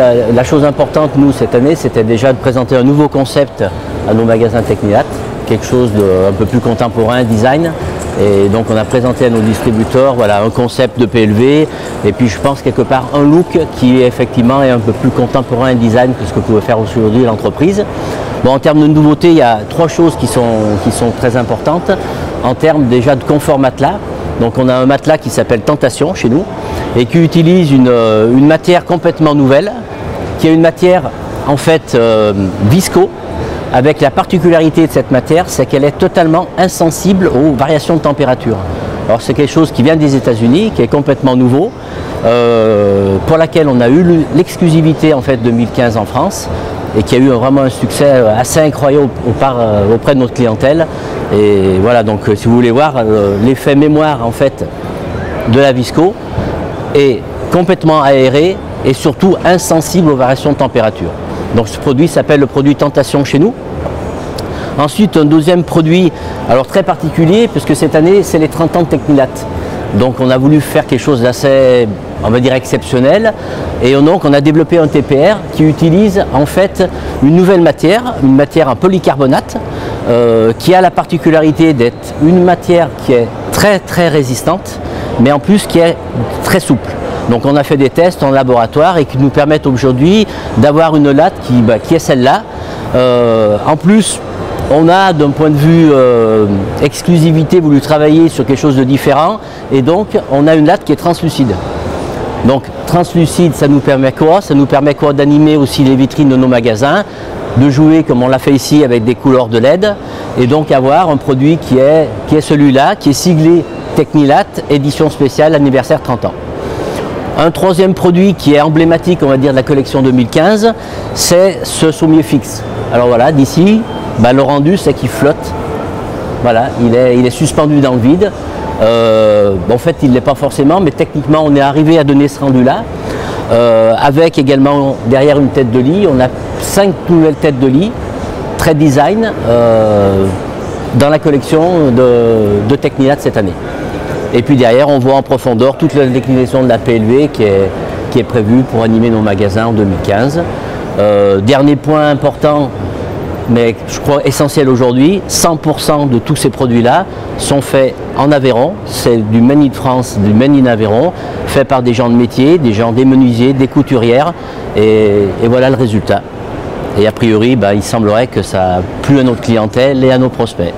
La chose importante, nous, cette année, c'était déjà de présenter un nouveau concept à nos magasins Teknilat, quelque chose d'un peu plus contemporain, design. Et donc on a présenté à nos distributeurs un concept de PLV et puis je pense quelque part un look qui effectivement est un peu plus contemporain design que ce que pouvait faire aujourd'hui l'entreprise. Bon, en termes de nouveautés, il y a trois choses qui sont très importantes. En termes déjà de confort matelas, donc on a un matelas qui s'appelle Tentation chez nous et qui utilise une matière complètement nouvelle, qui est une matière en fait visco, avec la particularité de cette matière, c'est qu'elle est totalement insensible aux variations de température. Alors c'est quelque chose qui vient des États-Unis, qui est complètement nouveau, pour laquelle on a eu l'exclusivité en fait 2015 en France et qui a eu vraiment un succès assez incroyable auprès de notre clientèle. Et voilà, donc si vous voulez voir l'effet mémoire en fait de la visco est complètement aéré et surtout insensible aux variations de température. Donc ce produit s'appelle le produit Tentation chez nous. Ensuite, un deuxième produit, alors très particulier, puisque cette année, c'est les 30 ans de Teknilat. Donc on a voulu faire quelque chose d'assez, on va dire, exceptionnel. Et donc on a développé un TPR qui utilise en fait une nouvelle matière, une matière en polycarbonate, qui a la particularité d'être une matière qui est très très résistante, mais en plus qui est très souple. Donc on a fait des tests en laboratoire et qui nous permettent aujourd'hui d'avoir une latte qui est celle-là. En plus, on a d'un point de vue exclusivité voulu travailler sur quelque chose de différent et donc on a une latte qui est translucide. Donc translucide, ça nous permet quoi? Ça nous permet quoi? D'animer aussi les vitrines de nos magasins, de jouer comme on l'a fait ici avec des couleurs de LED et donc avoir un produit qui est celui-là, qui est siglé Teknilat, édition spéciale anniversaire 30 ans. Un troisième produit qui est emblématique, on va dire, de la collection 2015, c'est ce sommier fixe. Alors voilà, d'ici, le rendu, c'est qu'il flotte. Voilà, il est suspendu dans le vide. En fait, il ne l'est pas forcément, mais techniquement, on est arrivé à donner ce rendu-là. Avec également, derrière une tête de lit, on a 5 nouvelles têtes de lit, très design, dans la collection de Teknilat cette année. Et puis derrière, on voit en profondeur toute la déclinaison de la PLV qui est prévue pour animer nos magasins en 2015. Dernier point important, mais je crois essentiel aujourd'hui, 100% de tous ces produits-là sont faits en Aveyron. C'est du Made in France, du Made in Aveyron, fait par des gens de métier, des menuisiers, des couturières. Et voilà le résultat. Et a priori, il semblerait que ça a plu à notre clientèle et à nos prospects.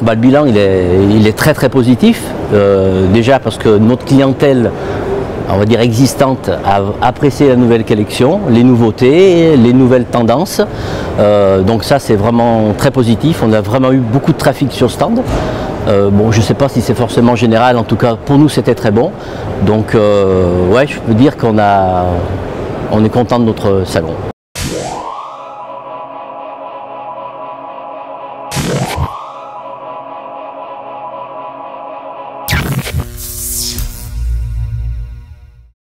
Le bilan il est très très positif, déjà parce que notre clientèle, on va dire existante, a apprécié la nouvelle collection, les nouveautés, les nouvelles tendances, donc ça c'est vraiment très positif. On a vraiment eu beaucoup de trafic sur stand. Bon, je ne sais pas si c'est forcément général, en tout cas pour nous c'était très bon, donc ouais, je peux dire qu'on est content de notre salon.